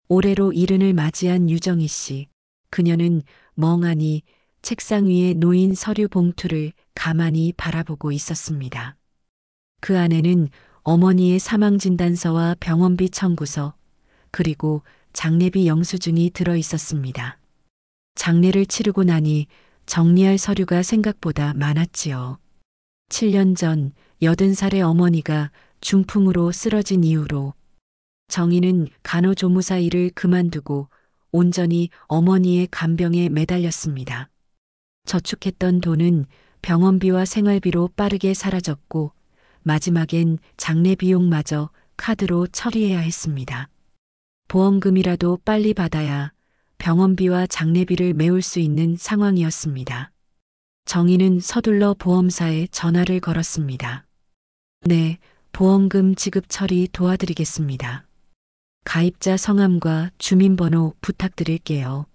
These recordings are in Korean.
올해로 일흔을 맞이한 유정희 씨. 그녀는 멍하니 책상 위에 놓인 서류 봉투를 가만히 바라보고 있었습니다. 그 안에는 어머니의 사망진단서와 병원비 청구서, 그리고 장례비 영수증이 들어 있었습니다. 장례를 치르고 나니 정리할 서류가 생각보다 많았지요. 7년 전 80살의 어머니가 중풍으로 쓰러진 이후로 정희는 간호조무사 일을 그만두고 온전히 어머니의 간병에 매달렸습니다. 저축했던 돈은 병원비와 생활비로 빠르게 사라졌고 마지막엔 장례 비용마저 카드로 처리해야 했습니다. 보험금이라도 빨리 받아야 병원비와 장례비를 메울 수 있는 상황이었습니다. 정희는 서둘러 보험사에 전화를 걸었습니다. 네, 보험금 지급 처리 도와드리겠습니다. 가입자 성함과 주민번호 부탁드릴게요.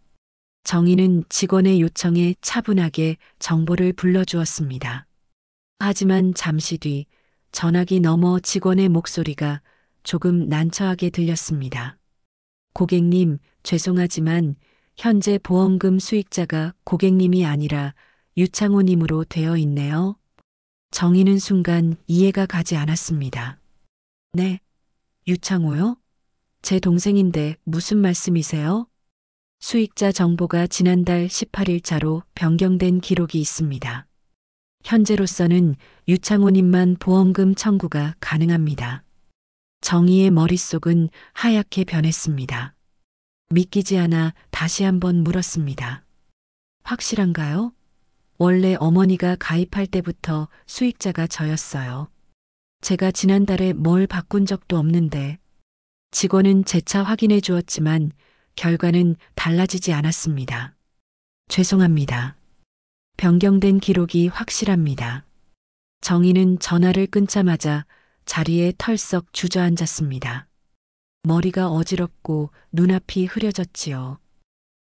정희는 직원의 요청에 차분하게 정보를 불러주었습니다. 하지만 잠시 뒤 전화기 너머 직원의 목소리가 조금 난처하게 들렸습니다. 고객님, 죄송하지만 현재 보험금 수익자가 고객님이 아니라 유창호님으로 되어 있네요. 정희는 순간 이해가 가지 않았습니다. 네, 유창호요? 제 동생인데 무슨 말씀이세요? 수익자 정보가 지난달 18일자로 변경된 기록이 있습니다. 현재로서는 유창호님만 보험금 청구가 가능합니다. 정희의 머릿속은 하얗게 변했습니다. 믿기지 않아 다시 한번 물었습니다. 확실한가요? 원래 어머니가 가입할 때부터 수익자가 저였어요. 제가 지난달에 뭘 바꾼 적도 없는데 직원은 재차 확인해 주었지만 결과는 달라지지 않았습니다. 죄송합니다. 변경된 기록이 확실합니다. 정희는 전화를 끊자마자 자리에 털썩 주저앉았습니다. 머리가 어지럽고 눈앞이 흐려졌지요.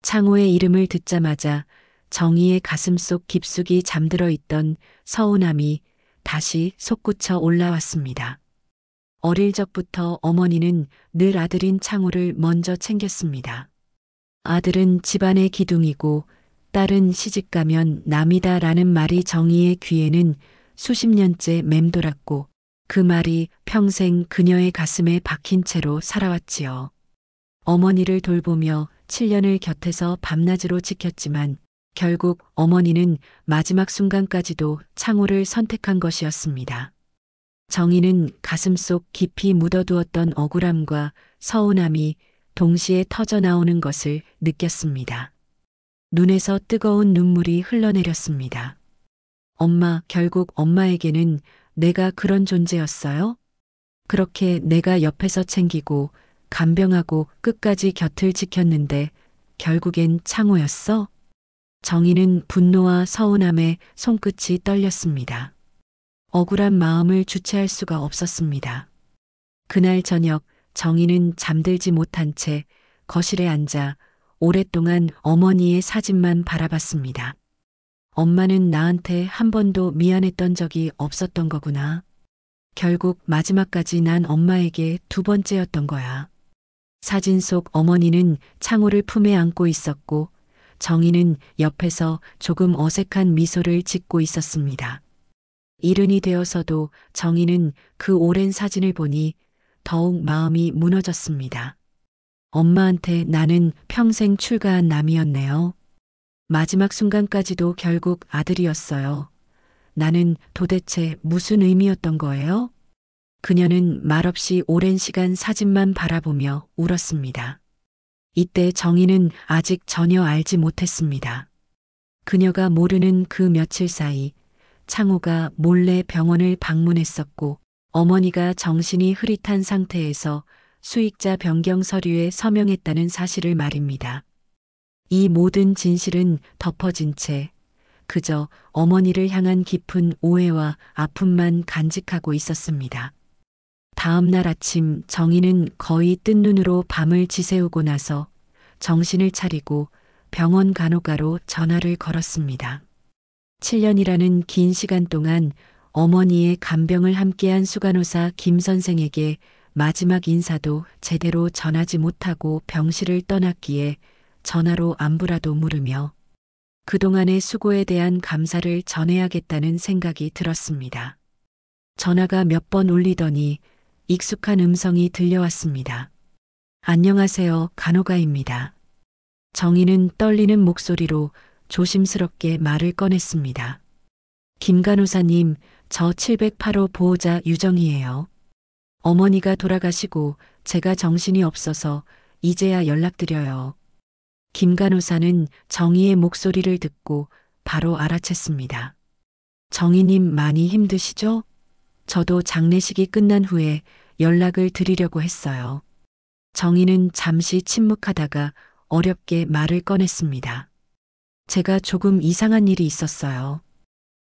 창호의 이름을 듣자마자 정희의 가슴속 깊숙이 잠들어 있던 서운함이 다시 솟구쳐 올라왔습니다. 어릴 적부터 어머니는 늘 아들인 창호를 먼저 챙겼습니다. 아들은 집안의 기둥이고 딸은 시집가면 남이다라는 말이 정희의 귀에는 수십 년째 맴돌았고 그 말이 평생 그녀의 가슴에 박힌 채로 살아왔지요. 어머니를 돌보며 7년을 곁에서 밤낮으로 지켰지만 결국 어머니는 마지막 순간까지도 창호를 선택한 것이었습니다. 정희는 가슴속 깊이 묻어두었던 억울함과 서운함이 동시에 터져나오는 것을 느꼈습니다. 눈에서 뜨거운 눈물이 흘러내렸습니다. 엄마, 결국 엄마에게는 내가 그런 존재였어요? 그렇게 내가 옆에서 챙기고 간병하고 끝까지 곁을 지켰는데 결국엔 창호였어? 정희는 분노와 서운함에 손끝이 떨렸습니다. 억울한 마음을 주체할 수가 없었습니다. 그날 저녁 정희는 잠들지 못한 채 거실에 앉아 오랫동안 어머니의 사진만 바라봤습니다. 엄마는 나한테 한 번도 미안했던 적이 없었던 거구나. 결국 마지막까지 난 엄마에게 두 번째였던 거야. 사진 속 어머니는 창호를 품에 안고 있었고 정희는 옆에서 조금 어색한 미소를 짓고 있었습니다. 일흔이 되어서도 정희는 그 오랜 사진을 보니 더욱 마음이 무너졌습니다. 엄마한테 나는 평생 출가한 남이었네요. 마지막 순간까지도 결국 아들이었어요. 나는 도대체 무슨 의미였던 거예요? 그녀는 말없이 오랜 시간 사진만 바라보며 울었습니다. 이때 정희는 아직 전혀 알지 못했습니다. 그녀가 모르는 그 며칠 사이 창호가 몰래 병원을 방문했었고 어머니가 정신이 흐릿한 상태에서 수익자 변경 서류에 서명했다는 사실을 말입니다. 이 모든 진실은 덮어진 채 그저 어머니를 향한 깊은 오해와 아픔만 간직하고 있었습니다. 다음 날 아침 정희는 거의 뜬 눈으로 밤을 지새우고 나서 정신을 차리고 병원 간호가로 전화를 걸었습니다. 7년이라는 긴 시간 동안 어머니의 간병을 함께한 수간호사 김 선생에게 마지막 인사도 제대로 전하지 못하고 병실을 떠났기에 전화로 안부라도 물으며 그동안의 수고에 대한 감사를 전해야겠다는 생각이 들었습니다. 전화가 몇 번 울리더니 익숙한 음성이 들려왔습니다. 안녕하세요, 간호가입니다. 정희는 떨리는 목소리로 조심스럽게 말을 꺼냈습니다. 김 간호사님, 저 708호 보호자 유정이에요. 어머니가 돌아가시고 제가 정신이 없어서 이제야 연락드려요. 김 간호사는 정희의 목소리를 듣고 바로 알아챘습니다. 정희님 많이 힘드시죠? 저도 장례식이 끝난 후에 연락을 드리려고 했어요. 정희는 잠시 침묵하다가 어렵게 말을 꺼냈습니다. 제가 조금 이상한 일이 있었어요.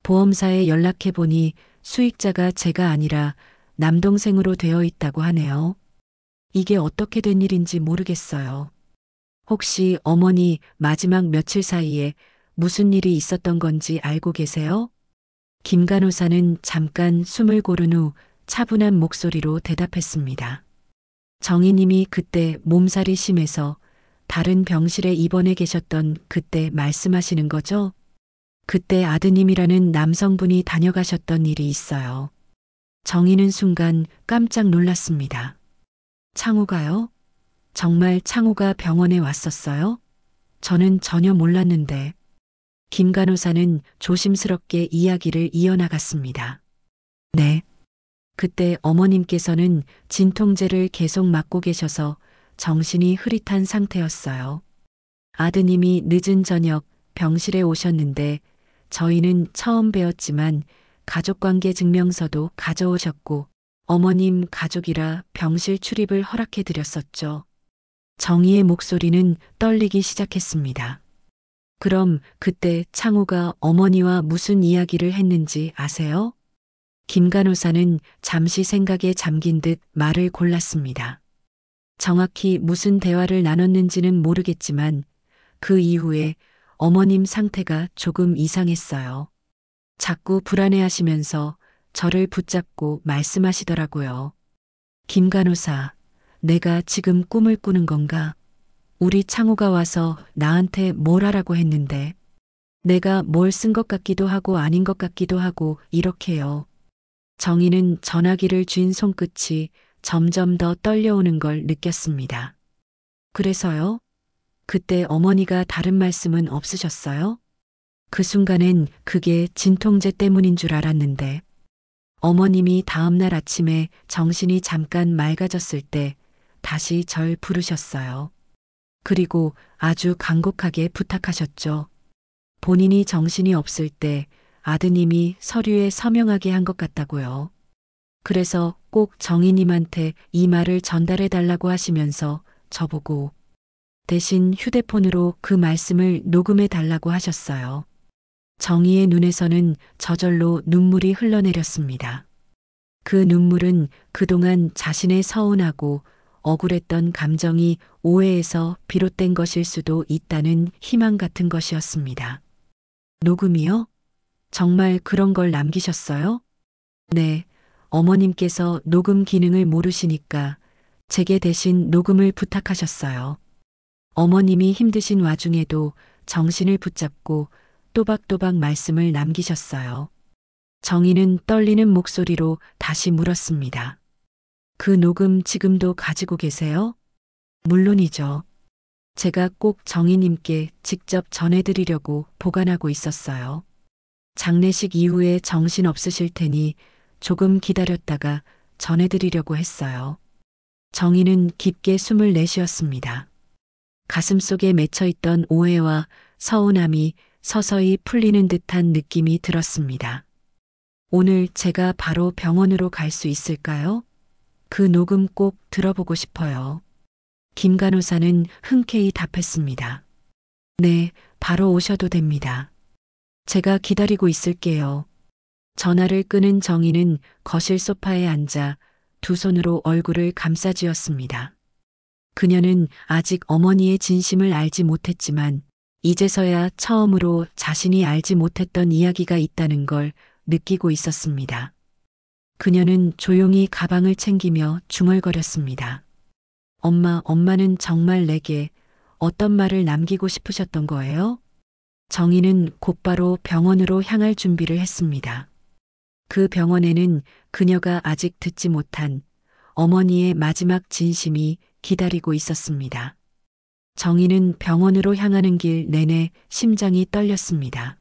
보험사에 연락해보니 수익자가 제가 아니라 남동생으로 되어 있다고 하네요. 이게 어떻게 된 일인지 모르겠어요. 혹시 어머니 마지막 며칠 사이에 무슨 일이 있었던 건지 알고 계세요? 김 간호사는 잠깐 숨을 고른 후 차분한 목소리로 대답했습니다. 정희님이 그때 몸살이 심해서 다른 병실에 입원해 계셨던 그때 말씀하시는 거죠? 그때 아드님이라는 남성분이 다녀가셨던 일이 있어요. 정희는 순간 깜짝 놀랐습니다. 창호가요? 정말 창호가 병원에 왔었어요? 저는 전혀 몰랐는데. 김 간호사는 조심스럽게 이야기를 이어나갔습니다. 네. 그때 어머님께서는 진통제를 계속 맞고 계셔서 정신이 흐릿한 상태였어요. 아드님이 늦은 저녁 병실에 오셨는데 저희는 처음 뵈었지만 가족관계 증명서도 가져오셨고 어머님 가족이라 병실 출입을 허락해 드렸었죠. 정희의 목소리는 떨리기 시작했습니다. 그럼 그때 창호가 어머니와 무슨 이야기를 했는지 아세요? 김 간호사는 잠시 생각에 잠긴 듯 말을 골랐습니다. 정확히 무슨 대화를 나눴는지는 모르겠지만 그 이후에 어머님 상태가 조금 이상했어요. 자꾸 불안해하시면서 저를 붙잡고 말씀하시더라고요. 김 간호사, 내가 지금 꿈을 꾸는 건가? 우리 창호가 와서 나한테 뭘 하라고 했는데 내가 뭘 쓴 것 같기도 하고 아닌 것 같기도 하고 이렇게요. 정희는 전화기를 쥔 손끝이 점점 더 떨려오는 걸 느꼈습니다. 그래서요? 그때 어머니가 다른 말씀은 없으셨어요? 그 순간엔 그게 진통제 때문인 줄 알았는데 어머님이 다음날 아침에 정신이 잠깐 맑아졌을 때 다시 절 부르셨어요. 그리고 아주 간곡하게 부탁하셨죠. 본인이 정신이 없을 때 아드님이 서류에 서명하게 한 것 같다고요. 그래서 꼭 정희님한테 이 말을 전달해 달라고 하시면서 저보고 대신 휴대폰으로 그 말씀을 녹음해 달라고 하셨어요. 정희의 눈에서는 저절로 눈물이 흘러내렸습니다. 그 눈물은 그동안 자신의 서운하고 억울했던 감정이 오해에서 비롯된 것일 수도 있다는 희망 같은 것이었습니다. 녹음이요? 정말 그런 걸 남기셨어요? 네, 어머님께서 녹음 기능을 모르시니까 제게 대신 녹음을 부탁하셨어요. 어머님이 힘드신 와중에도 정신을 붙잡고 또박또박 말씀을 남기셨어요. 정희는 떨리는 목소리로 다시 물었습니다. 그 녹음 지금도 가지고 계세요? 물론이죠. 제가 꼭 정희님께 직접 전해드리려고 보관하고 있었어요. 장례식 이후에 정신 없으실 테니 조금 기다렸다가 전해드리려고 했어요. 정희는 깊게 숨을 내쉬었습니다. 가슴속에 맺혀있던 오해와 서운함이 서서히 풀리는 듯한 느낌이 들었습니다. 오늘 제가 바로 병원으로 갈 수 있을까요? 그 녹음 꼭 들어보고 싶어요. 김 간호사는 흔쾌히 답했습니다. 네, 바로 오셔도 됩니다. 제가 기다리고 있을게요. 전화를 끄는 정희는 거실 소파에 앉아 두 손으로 얼굴을 감싸쥐었습니다. 그녀는 아직 어머니의 진심을 알지 못했지만 이제서야 처음으로 자신이 알지 못했던 이야기가 있다는 걸 느끼고 있었습니다. 그녀는 조용히 가방을 챙기며 중얼거렸습니다. 엄마는 정말 내게 어떤 말을 남기고 싶으셨던 거예요? 정희는 곧바로 병원으로 향할 준비를 했습니다. 그 병원에는 그녀가 아직 듣지 못한 어머니의 마지막 진심이 기다리고 있었습니다. 정희는 병원으로 향하는 길 내내 심장이 떨렸습니다.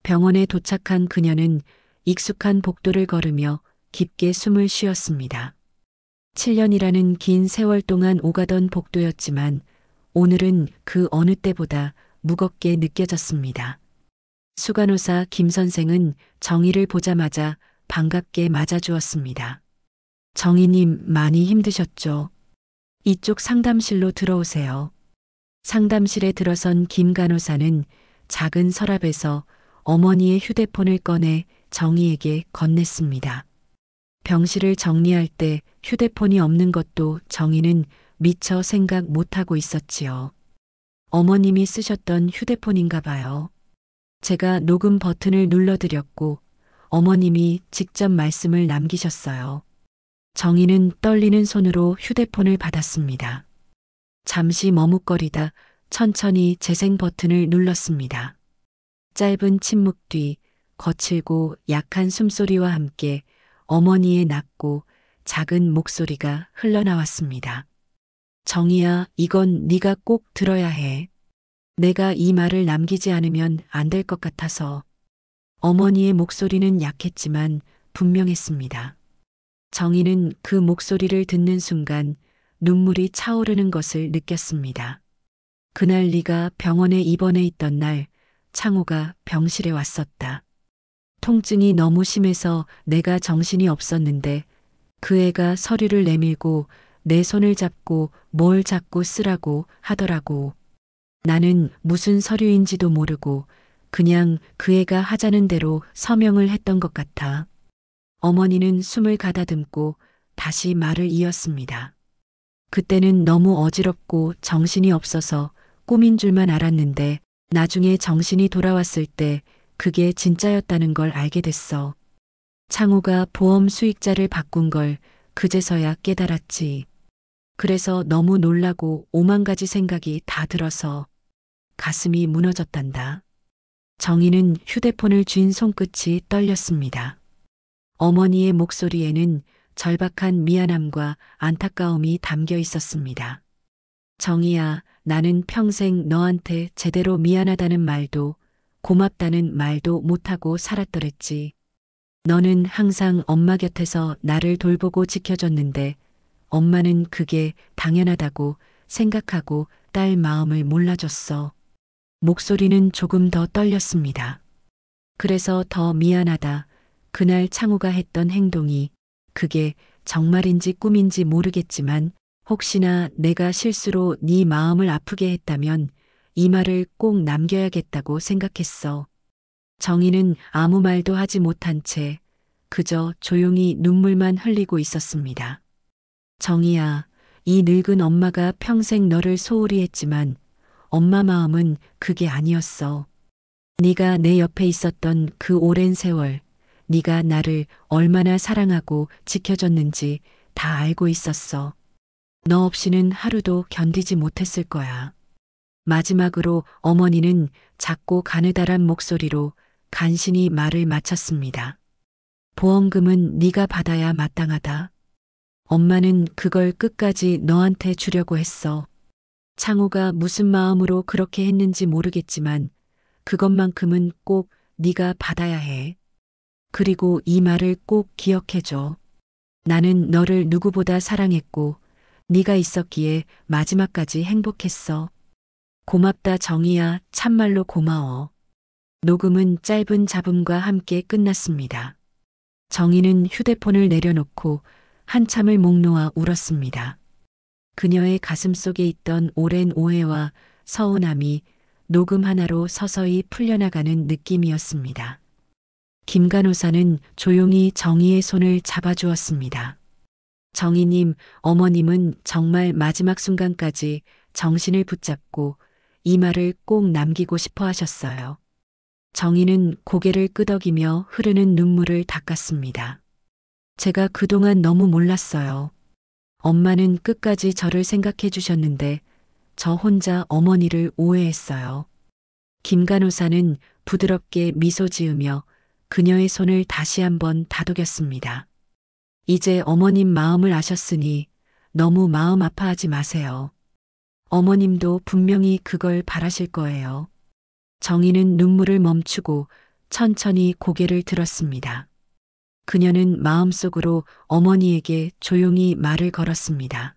병원에 도착한 그녀는 익숙한 복도를 걸으며 깊게 숨을 쉬었습니다. 7년이라는 긴 세월 동안 오가던 복도였지만 오늘은 그 어느 때보다 무겁게 느껴졌습니다. 수간호사 김 선생은 정희를 보자마자 반갑게 맞아주었습니다. 정희님 많이 힘드셨죠? 이쪽 상담실로 들어오세요. 상담실에 들어선 김 간호사는 작은 서랍에서 어머니의 휴대폰을 꺼내 정희에게 건넸습니다. 병실을 정리할 때 휴대폰이 없는 것도 정희는 미처 생각 못하고 있었지요. 어머님이 쓰셨던 휴대폰인가 봐요. 제가 녹음 버튼을 눌러드렸고 어머님이 직접 말씀을 남기셨어요. 정희는 떨리는 손으로 휴대폰을 받았습니다. 잠시 머뭇거리다 천천히 재생 버튼을 눌렀습니다. 짧은 침묵 뒤 거칠고 약한 숨소리와 함께 어머니의 낮고 작은 목소리가 흘러나왔습니다. 정희야, 이건 네가 꼭 들어야 해. 내가 이 말을 남기지 않으면 안 될 것 같아서. 어머니의 목소리는 약했지만 분명했습니다. 정희는 그 목소리를 듣는 순간 눈물이 차오르는 것을 느꼈습니다. 그날 네가 병원에 입원해 있던 날 창호가 병실에 왔었다. 통증이 너무 심해서 내가 정신이 없었는데 그 애가 서류를 내밀고 내 손을 잡고 뭘 자꾸 쓰라고 하더라고. 나는 무슨 서류인지도 모르고 그냥 그 애가 하자는 대로 서명을 했던 것 같아. 어머니는 숨을 가다듬고 다시 말을 이었습니다. 그때는 너무 어지럽고 정신이 없어서 꿈인 줄만 알았는데 나중에 정신이 돌아왔을 때 그게 진짜였다는 걸 알게 됐어. 창호가 보험 수익자를 바꾼 걸 그제서야 깨달았지. 그래서 너무 놀라고 오만 가지 생각이 다 들어서 가슴이 무너졌단다. 정희는 휴대폰을 쥔 손끝이 떨렸습니다. 어머니의 목소리에는 절박한 미안함과 안타까움이 담겨 있었습니다. 정희야, 나는 평생 너한테 제대로 미안하다는 말도 고맙다는 말도 못하고 살았더랬지. 너는 항상 엄마 곁에서 나를 돌보고 지켜줬는데 엄마는 그게 당연하다고 생각하고 딸 마음을 몰라줬어. 목소리는 조금 더 떨렸습니다. 그래서 더 미안하다. 그날 창호가 했던 행동이 그게 정말인지 꿈인지 모르겠지만 혹시나 내가 실수로 네 마음을 아프게 했다면 이 말을 꼭 남겨야겠다고 생각했어. 정희는 아무 말도 하지 못한 채 그저 조용히 눈물만 흘리고 있었습니다. 정희야, 이 늙은 엄마가 평생 너를 소홀히 했지만 엄마 마음은 그게 아니었어. 네가 내 옆에 있었던 그 오랜 세월, 네가 나를 얼마나 사랑하고 지켜줬는지 다 알고 있었어. 너 없이는 하루도 견디지 못했을 거야. 마지막으로 어머니는 작고 가느다란 목소리로 간신히 말을 마쳤습니다. 보험금은 네가 받아야 마땅하다. 엄마는 그걸 끝까지 너한테 주려고 했어. 창호가 무슨 마음으로 그렇게 했는지 모르겠지만 그것만큼은 꼭 네가 받아야 해. 그리고 이 말을 꼭 기억해줘. 나는 너를 누구보다 사랑했고 네가 있었기에 마지막까지 행복했어. 고맙다 정희야, 참말로 고마워. 녹음은 짧은 잡음과 함께 끝났습니다. 정희는 휴대폰을 내려놓고 한참을 목 놓아 울었습니다. 그녀의 가슴 속에 있던 오랜 오해와 서운함이 녹음 하나로 서서히 풀려나가는 느낌이었습니다. 김 간호사는 조용히 정희의 손을 잡아주었습니다. 정희님, 어머님은 정말 마지막 순간까지 정신을 붙잡고 이 말을 꼭 남기고 싶어 하셨어요. 정희는 고개를 끄덕이며 흐르는 눈물을 닦았습니다. 제가 그동안 너무 몰랐어요. 엄마는 끝까지 저를 생각해 주셨는데 저 혼자 어머니를 오해했어요. 김 간호사는 부드럽게 미소 지으며 그녀의 손을 다시 한번 다독였습니다. 이제 어머님 마음을 아셨으니 너무 마음 아파하지 마세요. 어머님도 분명히 그걸 바라실 거예요. 정희는 눈물을 멈추고 천천히 고개를 들었습니다. 그녀는 마음속으로 어머니에게 조용히 말을 걸었습니다.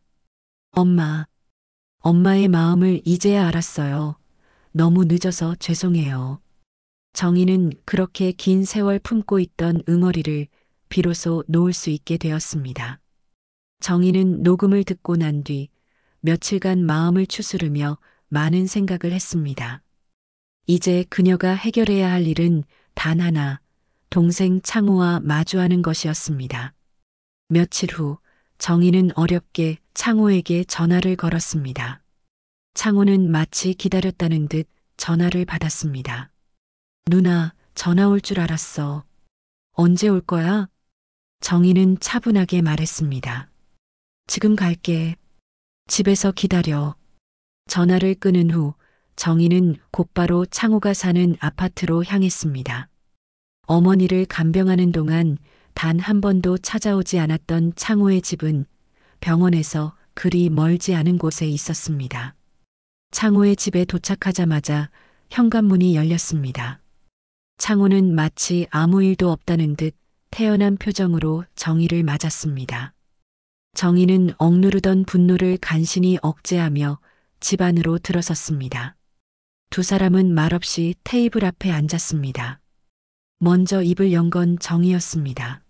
엄마, 엄마의 마음을 이제야 알았어요. 너무 늦어서 죄송해요. 정희는 그렇게 긴 세월 품고 있던 응어리를 비로소 놓을 수 있게 되었습니다. 정희는 녹음을 듣고 난 뒤 며칠간 마음을 추스르며 많은 생각을 했습니다. 이제 그녀가 해결해야 할 일은 단 하나, 동생 창호와 마주하는 것이었습니다. 며칠 후 정희는 어렵게 창호에게 전화를 걸었습니다. 창호는 마치 기다렸다는 듯 전화를 받았습니다. 누나, 전화 올 줄 알았어. 언제 올 거야? 정희는 차분하게 말했습니다. 지금 갈게. 집에서 기다려. 전화를 끊은 후 정희는 곧바로 창호가 사는 아파트로 향했습니다. 어머니를 간병하는 동안 단 한 번도 찾아오지 않았던 창호의 집은 병원에서 그리 멀지 않은 곳에 있었습니다. 창호의 집에 도착하자마자 현관문이 열렸습니다. 창호는 마치 아무 일도 없다는 듯 태연한 표정으로 정희를 맞았습니다. 정희는 억누르던 분노를 간신히 억제하며 집 안으로 들어섰습니다. 두 사람은 말없이 테이블 앞에 앉았습니다. 먼저 입을 연 건 정희였습니다.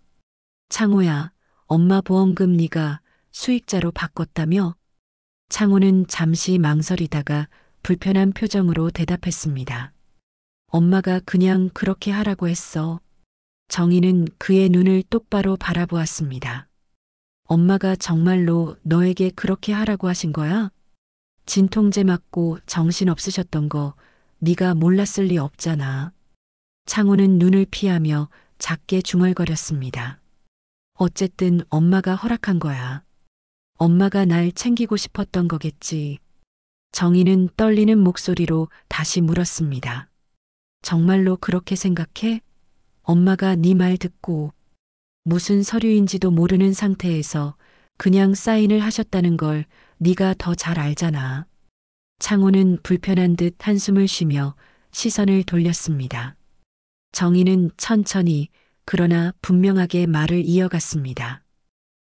창호야, 엄마 보험금 네가 수익자로 바꿨다며? 창호는 잠시 망설이다가 불편한 표정으로 대답했습니다. 엄마가 그냥 그렇게 하라고 했어. 정희는 그의 눈을 똑바로 바라보았습니다. 엄마가 정말로 너에게 그렇게 하라고 하신 거야? 진통제 맞고 정신 없으셨던 거 네가 몰랐을 리 없잖아. 창호는 눈을 피하며 작게 중얼거렸습니다. 어쨌든 엄마가 허락한 거야. 엄마가 날 챙기고 싶었던 거겠지. 정희는 떨리는 목소리로 다시 물었습니다. 정말로 그렇게 생각해? 엄마가 네 말 듣고 무슨 서류인지도 모르는 상태에서 그냥 사인을 하셨다는 걸 네가 더 잘 알잖아. 창호는 불편한 듯 한숨을 쉬며 시선을 돌렸습니다. 정희는 천천히 그러나 분명하게 말을 이어갔습니다.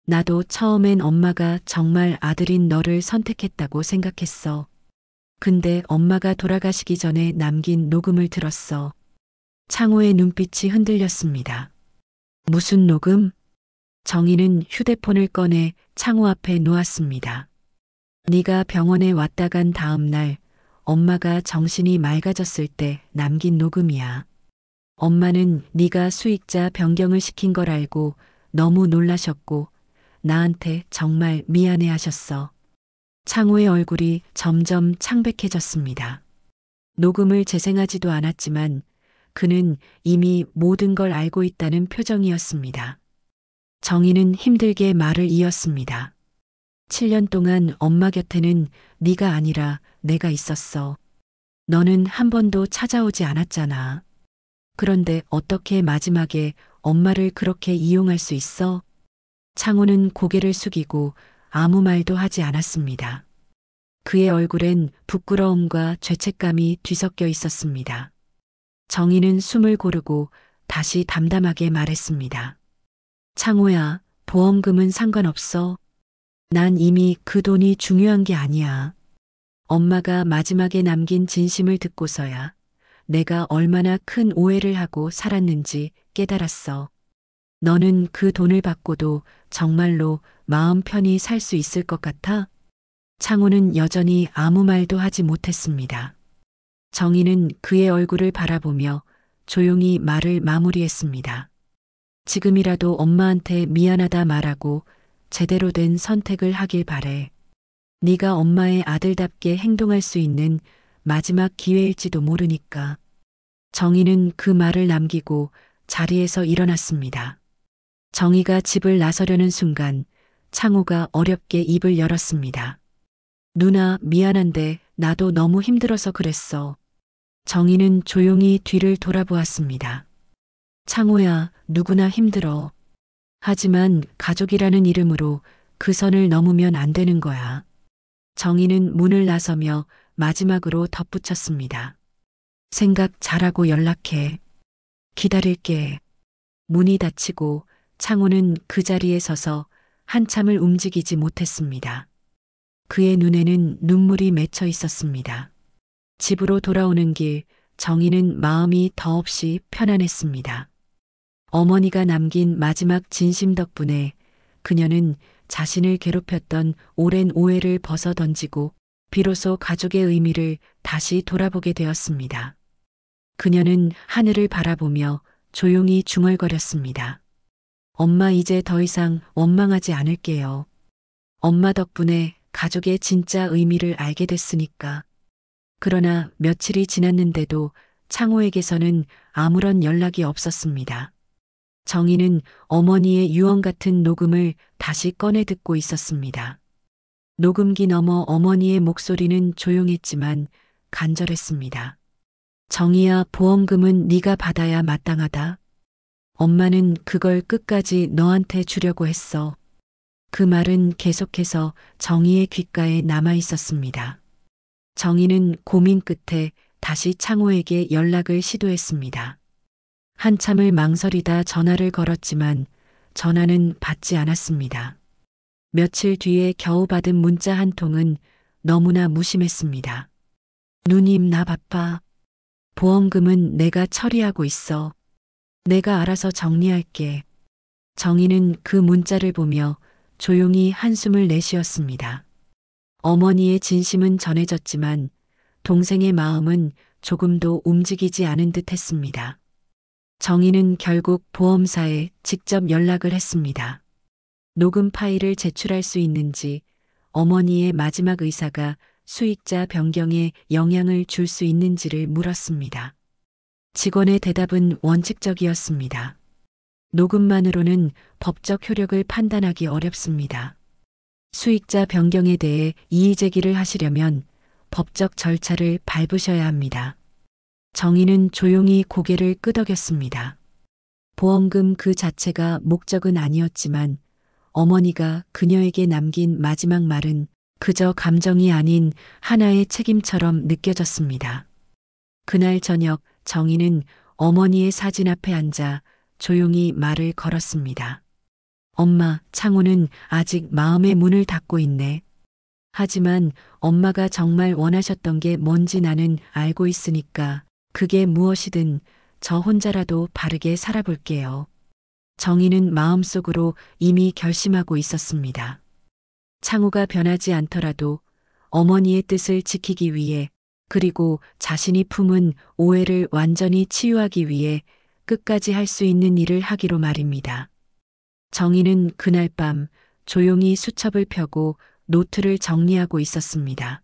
나도 처음엔 엄마가 정말 아들인 너를 선택했다고 생각했어. 근데 엄마가 돌아가시기 전에 남긴 녹음을 들었어. 창호의 눈빛이 흔들렸습니다. 무슨 녹음? 정희는 휴대폰을 꺼내 창호 앞에 놓았습니다. 네가 병원에 왔다 간 다음 날 엄마가 정신이 맑아졌을 때 남긴 녹음이야. 엄마는 네가 수익자 변경을 시킨 걸 알고 너무 놀라셨고 나한테 정말 미안해 하셨어. 창호의 얼굴이 점점 창백해졌습니다. 녹음을 재생하지도 않았지만 그는 이미 모든 걸 알고 있다는 표정이었습니다. 정희는 힘들게 말을 이었습니다. 7년 동안 엄마 곁에는 네가 아니라 내가 있었어. 너는 한 번도 찾아오지 않았잖아. 그런데 어떻게 마지막에 엄마를 그렇게 이용할 수 있어? 창호는 고개를 숙이고 아무 말도 하지 않았습니다. 그의 얼굴엔 부끄러움과 죄책감이 뒤섞여 있었습니다. 정희는 숨을 고르고 다시 담담하게 말했습니다. 창호야, 보험금은 상관없어. 난 이미 그 돈이 중요한 게 아니야. 엄마가 마지막에 남긴 진심을 듣고서야 내가 얼마나 큰 오해를 하고 살았는지 깨달았어. 너는 그 돈을 받고도 정말로 마음 편히 살 수 있을 것 같아? 창호는 여전히 아무 말도 하지 못했습니다. 정희는 그의 얼굴을 바라보며 조용히 말을 마무리했습니다. 지금이라도 엄마한테 미안하다 말하고 제대로 된 선택을 하길 바래. 네가 엄마의 아들답게 행동할 수 있는 마지막 기회일지도 모르니까. 정희는 그 말을 남기고 자리에서 일어났습니다. 정희가 집을 나서려는 순간 창호가 어렵게 입을 열었습니다. 누나, 미안한데 나도 너무 힘들어서 그랬어. 정희는 조용히 뒤를 돌아보았습니다. 창호야, 누구나 힘들어. 하지만 가족이라는 이름으로 그 선을 넘으면 안 되는 거야. 정희는 문을 나서며 마지막으로 덧붙였습니다. 생각 잘하고 연락해. 기다릴게. 문이 닫히고 창호는 그 자리에 서서 한참을 움직이지 못했습니다. 그의 눈에는 눈물이 맺혀 있었습니다. 집으로 돌아오는 길 정희는 마음이 더없이 편안했습니다. 어머니가 남긴 마지막 진심 덕분에 그녀는 자신을 괴롭혔던 오랜 오해를 벗어던지고 비로소 가족의 의미를 다시 돌아보게 되었습니다. 그녀는 하늘을 바라보며 조용히 중얼거렸습니다. 엄마, 이제 더 이상 원망하지 않을게요. 엄마 덕분에 가족의 진짜 의미를 알게 됐으니까. 그러나 며칠이 지났는데도 창호에게서는 아무런 연락이 없었습니다. 정희는 어머니의 유언 같은 녹음을 다시 꺼내 듣고 있었습니다. 녹음기 너머 어머니의 목소리는 조용했지만 간절했습니다. 정희야, 보험금은 네가 받아야 마땅하다. 엄마는 그걸 끝까지 너한테 주려고 했어. 그 말은 계속해서 정희의 귓가에 남아 있었습니다. 정희는 고민 끝에 다시 창호에게 연락을 시도했습니다. 한참을 망설이다 전화를 걸었지만 전화는 받지 않았습니다. 며칠 뒤에 겨우 받은 문자 한 통은 너무나 무심했습니다. 누님, 나 바빠. 보험금은 내가 처리하고 있어. 내가 알아서 정리할게. 정희는 그 문자를 보며 조용히 한숨을 내쉬었습니다. 어머니의 진심은 전해졌지만 동생의 마음은 조금도 움직이지 않은 듯 했습니다. 정희는 결국 보험사에 직접 연락을 했습니다. 녹음 파일을 제출할 수 있는지, 어머니의 마지막 의사가 수익자 변경에 영향을 줄 수 있는지를 물었습니다. 직원의 대답은 원칙적이었습니다. 녹음만으로는 법적 효력을 판단하기 어렵습니다. 수익자 변경에 대해 이의 제기를 하시려면 법적 절차를 밟으셔야 합니다. 정희는 조용히 고개를 끄덕였습니다. 보험금 그 자체가 목적은 아니었지만 어머니가 그녀에게 남긴 마지막 말은 그저 감정이 아닌 하나의 책임처럼 느껴졌습니다. 그날 저녁 정희는 어머니의 사진 앞에 앉아 조용히 말을 걸었습니다. 엄마, 창호는 아직 마음의 문을 닫고 있네. 하지만 엄마가 정말 원하셨던 게 뭔지 나는 알고 있으니까 그게 무엇이든 저 혼자라도 바르게 살아볼게요. 정희는 마음속으로 이미 결심하고 있었습니다. 창호가 변하지 않더라도 어머니의 뜻을 지키기 위해, 그리고 자신이 품은 오해를 완전히 치유하기 위해 끝까지 할 수 있는 일을 하기로 말입니다. 정희는 그날 밤 조용히 수첩을 펴고 노트를 정리하고 있었습니다.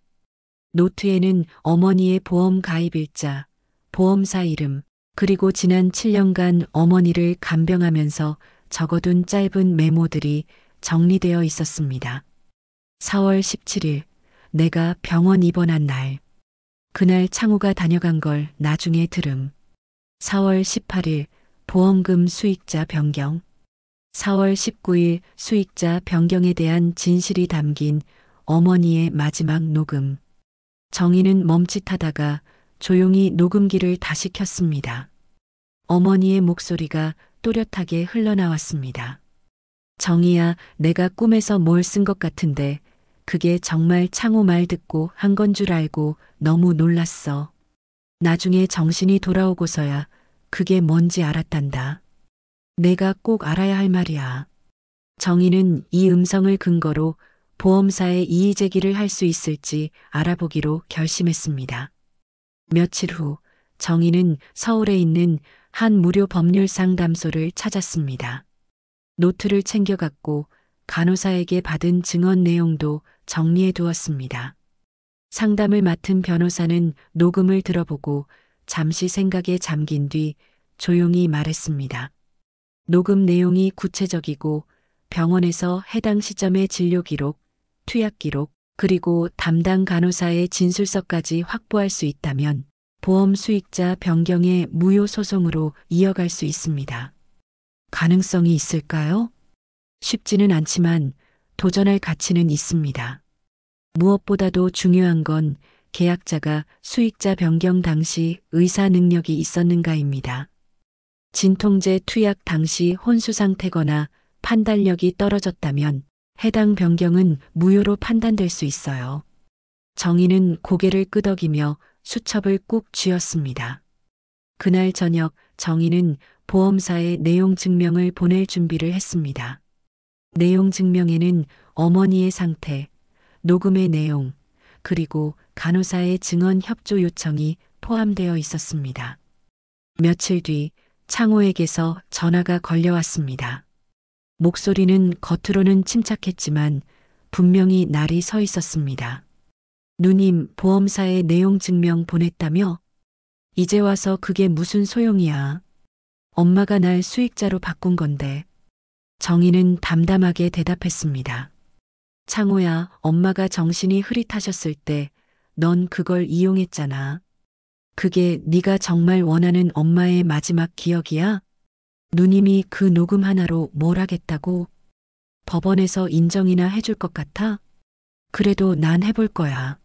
노트에는 어머니의 보험 가입일자, 보험사 이름, 그리고 지난 7년간 어머니를 간병하면서 적어둔 짧은 메모들이 정리되어 있었습니다. 4월 17일, 내가 병원 입원한 날. 그날 창호가 다녀간 걸 나중에 들음. 4월 18일, 보험금 수익자 변경. 4월 19일, 수익자 변경에 대한 진실이 담긴 어머니의 마지막 녹음. 정희는 멈칫하다가 조용히 녹음기를 다시 켰습니다. 어머니의 목소리가 또렷하게 흘러나왔습니다. 정희야, 내가 꿈에서 뭘 쓴 것 같은데 그게 정말 창호 말 듣고 한 건 줄 알고 너무 놀랐어. 나중에 정신이 돌아오고서야 그게 뭔지 알았단다. 내가 꼭 알아야 할 말이야. 정희는 이 음성을 근거로 보험사에 이의 제기를 할 수 있을지 알아보기로 결심했습니다. 며칠 후 정희는 서울에 있는 한 무료 법률 상담소를 찾았습니다. 노트를 챙겨갔고 간호사에게 받은 증언 내용도 정리해 두었습니다. 상담을 맡은 변호사는 녹음을 들어보고 잠시 생각에 잠긴 뒤 조용히 말했습니다. 녹음 내용이 구체적이고 병원에서 해당 시점의 진료 기록, 투약 기록, 그리고 담당 간호사의 진술서까지 확보할 수 있다면 보험 수익자 변경의 무효 소송으로 이어갈 수 있습니다. 가능성이 있을까요? 쉽지는 않지만 도전할 가치는 있습니다. 무엇보다도 중요한 건 계약자가 수익자 변경 당시 의사 능력이 있었는가입니다. 진통제 투약 당시 혼수 상태거나 판단력이 떨어졌다면 해당 변경은 무효로 판단될 수 있어요. 정희는 고개를 끄덕이며 수첩을 꾹 쥐었습니다. 그날 저녁 정희는 보험사에 내용 증명을 보낼 준비를 했습니다. 내용 증명에는 어머니의 상태, 녹음의 내용, 그리고 간호사의 증언 협조 요청이 포함되어 있었습니다. 며칠 뒤 창호에게서 전화가 걸려왔습니다. 목소리는 겉으로는 침착했지만 분명히 날이 서 있었습니다. 누님, 보험사에 내용 증명 보냈다며? 이제 와서 그게 무슨 소용이야. 엄마가 날 수익자로 바꾼 건데. 정희는 담담하게 대답했습니다. 창호야, 엄마가 정신이 흐릿하셨을 때 넌 그걸 이용했잖아. 그게 네가 정말 원하는 엄마의 마지막 기억이야? 누님이 그 녹음 하나로 뭘 하겠다고? 법원에서 인정이나 해줄 것 같아? 그래도 난 해볼 거야.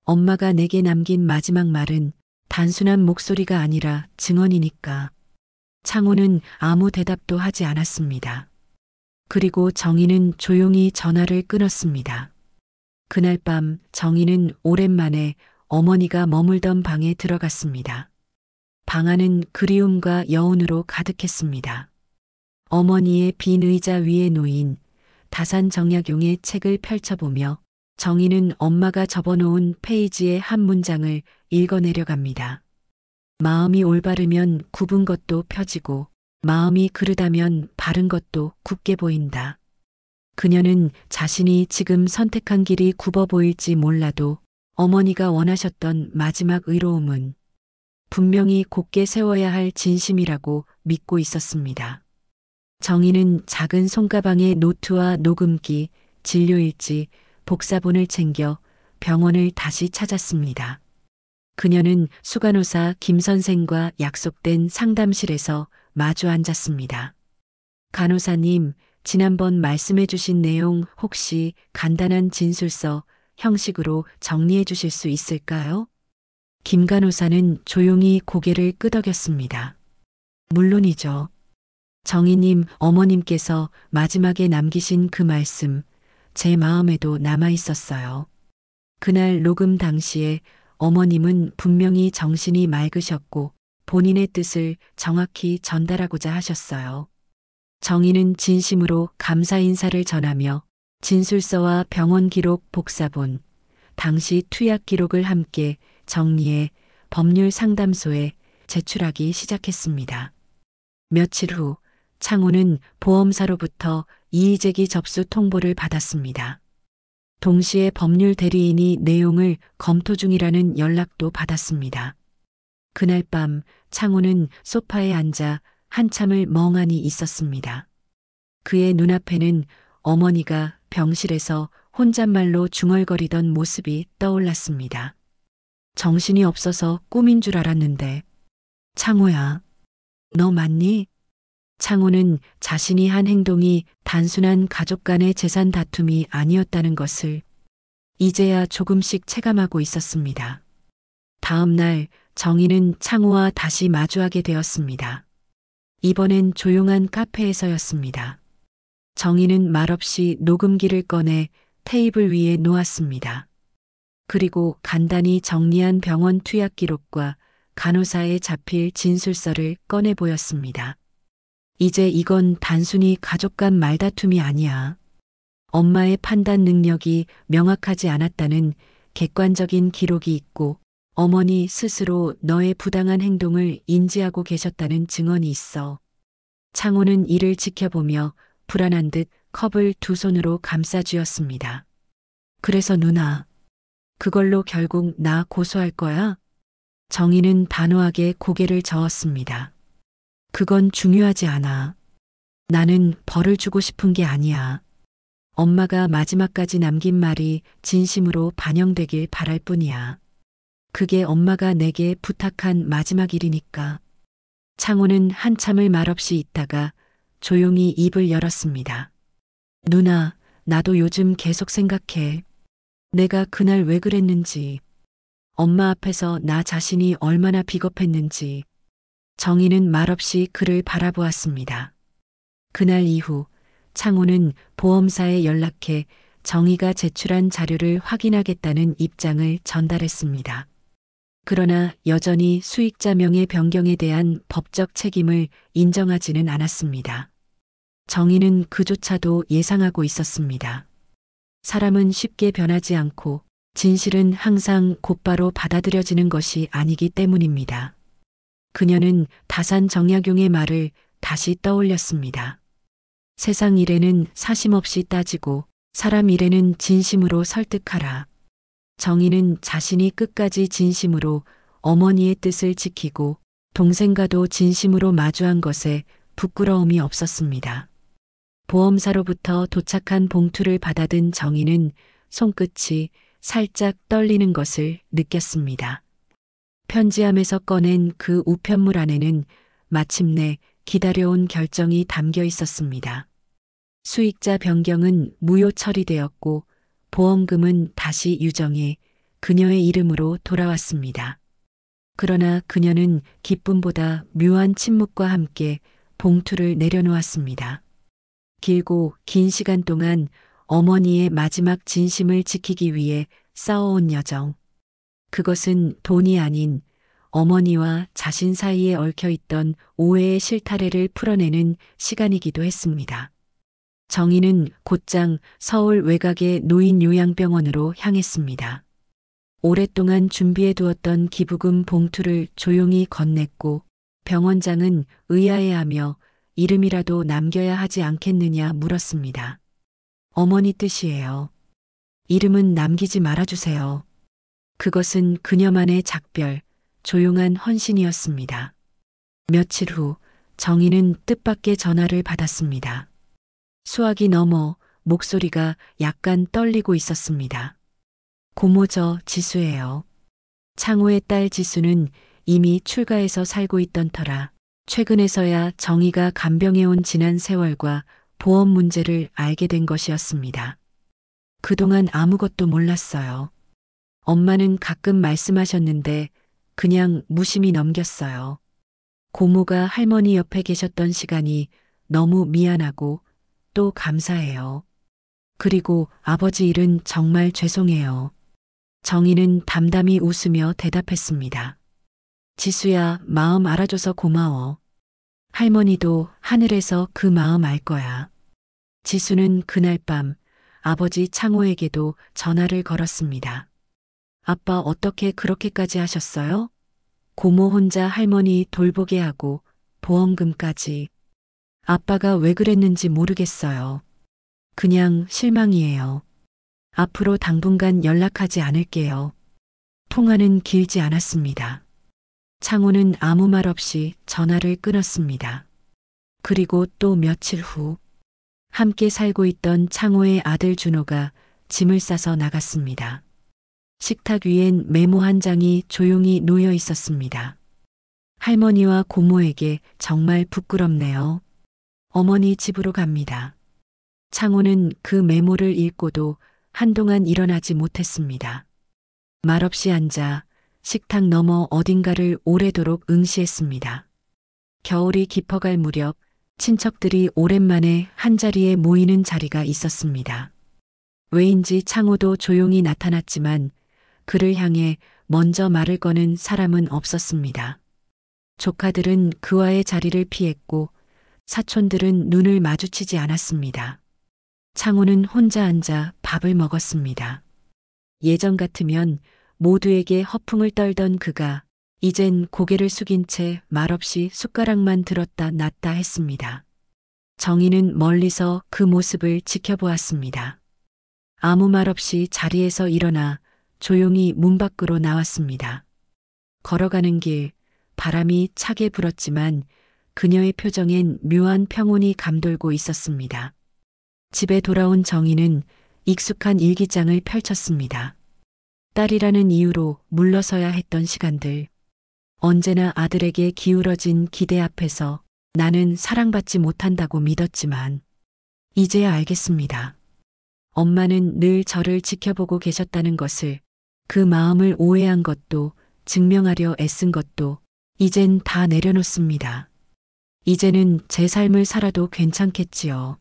엄마가 내게 남긴 마지막 말은 단순한 목소리가 아니라 증언이니까. 창호는 아무 대답도 하지 않았습니다. 그리고 정희는 조용히 전화를 끊었습니다. 그날 밤 정희는 오랜만에 어머니가 머물던 방에 들어갔습니다. 방 안은 그리움과 여운으로 가득했습니다. 어머니의 빈 의자 위에 놓인 다산정약용의 책을 펼쳐보며 정희는 엄마가 접어놓은 페이지의 한 문장을 읽어내려갑니다. 마음이 올바르면 굽은 것도 펴지고 마음이 그르다면 바른 것도 굳게 보인다. 그녀는 자신이 지금 선택한 길이 굽어 보일지 몰라도 어머니가 원하셨던 마지막 의로움은 분명히 곧게 세워야 할 진심이라고 믿고 있었습니다. 정희는 작은 손가방에 노트와 녹음기, 진료일지, 복사본을 챙겨 병원을 다시 찾았습니다. 그녀는 수간호사 김 선생과 약속된 상담실에서 마주 앉았습니다. 간호사님, 지난번 말씀해 주신 내용 혹시 간단한 진술서 형식으로 정리해 주실 수 있을까요? 김 간호사는 조용히 고개를 끄덕였습니다. 물론이죠. 정희님, 어머님께서 마지막에 남기신 그 말씀, 제 마음에도 남아 있었어요. 그날 녹음 당시에 어머님은 분명히 정신이 맑으셨고 본인의 뜻을 정확히 전달하고자 하셨어요. 정희는 진심으로 감사 인사를 전하며 진술서와 병원 기록 복사본, 당시 투약 기록을 함께 정리해 법률 상담소에 제출하기 시작했습니다. 며칠 후 창호는 보험사로부터 이의제기 접수 통보를 받았습니다. 동시에 법률 대리인이 내용을 검토 중이라는 연락도 받았습니다. 그날 밤 창호는 소파에 앉아 한참을 멍하니 있었습니다. 그의 눈앞에는 어머니가 병실에서 혼잣말로 중얼거리던 모습이 떠올랐습니다. 정신이 없어서 꿈인 줄 알았는데. 창호야, 너 맞니? 창호는 자신이 한 행동이 단순한 가족 간의 재산 다툼이 아니었다는 것을 이제야 조금씩 체감하고 있었습니다. 다음 날 정희는 창호와 다시 마주하게 되었습니다. 이번엔 조용한 카페에서였습니다. 정희는 말없이 녹음기를 꺼내 테이블 위에 놓았습니다. 그리고 간단히 정리한 병원 투약 기록과 간호사의 자필 진술서를 꺼내 보였습니다. 이제 이건 단순히 가족 간 말다툼이 아니야. 엄마의 판단 능력이 명확하지 않았다는 객관적인 기록이 있고 어머니 스스로 너의 부당한 행동을 인지하고 계셨다는 증언이 있어. 창호는 이를 지켜보며 불안한 듯 컵을 두 손으로 감싸쥐었습니다. 그래서 누나, 그걸로 결국 나 고소할 거야? 정희는 단호하게 고개를 저었습니다. 그건 중요하지 않아. 나는 벌을 주고 싶은 게 아니야. 엄마가 마지막까지 남긴 말이 진심으로 반영되길 바랄 뿐이야. 그게 엄마가 내게 부탁한 마지막 일이니까. 창호는 한참을 말없이 있다가 조용히 입을 열었습니다. 누나, 나도 요즘 계속 생각해. 내가 그날 왜 그랬는지. 엄마 앞에서 나 자신이 얼마나 비겁했는지. 정희는 말없이 그를 바라보았습니다. 그날 이후 창호는 보험사에 연락해 정희가 제출한 자료를 확인하겠다는 입장을 전달했습니다. 그러나 여전히 수익자 명의 변경에 대한 법적 책임을 인정하지는 않았습니다. 정희는 그조차도 예상하고 있었습니다. 사람은 쉽게 변하지 않고 진실은 항상 곧바로 받아들여지는 것이 아니기 때문입니다. 그녀는 다산 정약용의 말을 다시 떠올렸습니다. 세상 일에는 사심 없이 따지고 사람 일에는 진심으로 설득하라. 정희는 자신이 끝까지 진심으로 어머니의 뜻을 지키고 동생과도 진심으로 마주한 것에 부끄러움이 없었습니다. 보험사로부터 도착한 봉투를 받아든 정희는 손끝이 살짝 떨리는 것을 느꼈습니다. 편지함에서 꺼낸 그 우편물 안에는 마침내 기다려온 결정이 담겨 있었습니다. 수익자 변경은 무효 처리되었고 보험금은 다시 유정해 그녀의 이름으로 돌아왔습니다. 그러나 그녀는 기쁨보다 묘한 침묵과 함께 봉투를 내려놓았습니다. 길고 긴 시간 동안 어머니의 마지막 진심을 지키기 위해 싸워온 여정. 그것은 돈이 아닌 어머니와 자신 사이에 얽혀있던 오해의 실타래를 풀어내는 시간이기도 했습니다. 정희는 곧장 서울 외곽의 노인요양병원으로 향했습니다. 오랫동안 준비해두었던 기부금 봉투를 조용히 건넸고 병원장은 의아해하며 이름이라도 남겨야 하지 않겠느냐 물었습니다. 어머니 뜻이에요. 이름은 남기지 말아주세요. 그것은 그녀만의 작별, 조용한 헌신이었습니다. 며칠 후 정희는 뜻밖의 전화를 받았습니다. 수화기 너머 목소리가 약간 떨리고 있었습니다. 고모 저 지수예요. 창호의 딸 지수는 이미 출가해서 살고 있던 터라 최근에서야 정희가 간병해온 지난 세월과 보험 문제를 알게 된 것이었습니다. 그동안 아무것도 몰랐어요. 엄마는 가끔 말씀하셨는데 그냥 무심히 넘겼어요. 고모가 할머니 옆에 계셨던 시간이 너무 미안하고 또 감사해요. 그리고 아버지 일은 정말 죄송해요. 정희는 담담히 웃으며 대답했습니다. 지수야, 마음 알아줘서 고마워. 할머니도 하늘에서 그 마음 알 거야. 지수는 그날 밤 아버지 창호에게도 전화를 걸었습니다. 아빠 어떻게 그렇게까지 하셨어요? 고모 혼자 할머니 돌보게 하고 보험금까지. 아빠가 왜 그랬는지 모르겠어요. 그냥 실망이에요. 앞으로 당분간 연락하지 않을게요. 통화는 길지 않았습니다. 창호는 아무 말 없이 전화를 끊었습니다. 그리고 또 며칠 후 함께 살고 있던 창호의 아들 준호가 짐을 싸서 나갔습니다. 식탁 위엔 메모 한 장이 조용히 놓여 있었습니다. 할머니와 고모에게 정말 부끄럽네요. 어머니 집으로 갑니다. 창호는 그 메모를 읽고도 한동안 일어나지 못했습니다. 말없이 앉아 식탁 너머 어딘가를 오래도록 응시했습니다. 겨울이 깊어갈 무렵 친척들이 오랜만에 한자리에 모이는 자리가 있었습니다. 왜인지 창호도 조용히 나타났지만 그를 향해 먼저 말을 거는 사람은 없었습니다. 조카들은 그와의 자리를 피했고 사촌들은 눈을 마주치지 않았습니다. 창호는 혼자 앉아 밥을 먹었습니다. 예전 같으면 모두에게 허풍을 떨던 그가 이젠 고개를 숙인 채 말없이 숟가락만 들었다 놨다 했습니다. 정희는 멀리서 그 모습을 지켜보았습니다. 아무 말 없이 자리에서 일어나 조용히 문 밖으로 나왔습니다. 걸어가는 길, 바람이 차게 불었지만 그녀의 표정엔 묘한 평온이 감돌고 있었습니다. 집에 돌아온 정희는 익숙한 일기장을 펼쳤습니다. 딸이라는 이유로 물러서야 했던 시간들. 언제나 아들에게 기울어진 기대 앞에서 나는 사랑받지 못한다고 믿었지만 이제야 알겠습니다. 엄마는 늘 저를 지켜보고 계셨다는 것을, 그 마음을 오해한 것도 증명하려 애쓴 것도 이젠 다 내려놓습니다. 이제는 제 삶을 살아도 괜찮겠지요.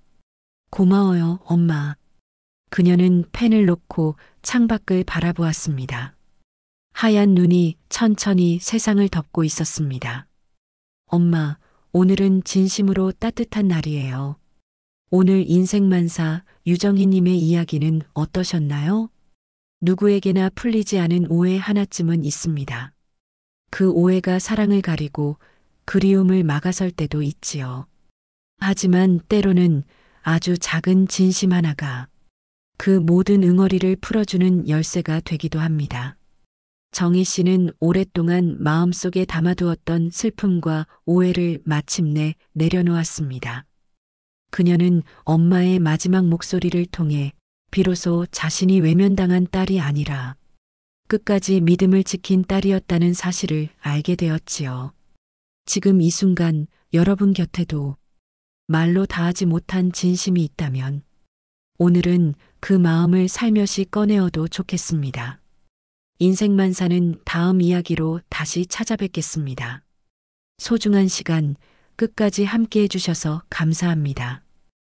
고마워요, 엄마. 그녀는 펜을 놓고 창밖을 바라보았습니다. 하얀 눈이 천천히 세상을 덮고 있었습니다. 엄마, 오늘은 진심으로 따뜻한 날이에요. 오늘 인생만사 유정희님의 이야기는 어떠셨나요? 누구에게나 풀리지 않은 오해 하나쯤은 있습니다. 그 오해가 사랑을 가리고 그리움을 막아설 때도 있지요. 하지만 때로는 아주 작은 진심 하나가 그 모든 응어리를 풀어주는 열쇠가 되기도 합니다. 정희 씨는 오랫동안 마음속에 담아두었던 슬픔과 오해를 마침내 내려놓았습니다. 그녀는 엄마의 마지막 목소리를 통해 비로소 자신이 외면당한 딸이 아니라 끝까지 믿음을 지킨 딸이었다는 사실을 알게 되었지요. 지금 이 순간 여러분 곁에도 말로 다하지 못한 진심이 있다면 오늘은 그 마음을 살며시 꺼내어도 좋겠습니다. 인생만사는 다음 이야기로 다시 찾아뵙겠습니다. 소중한 시간 끝까지 함께 해주셔서 감사합니다.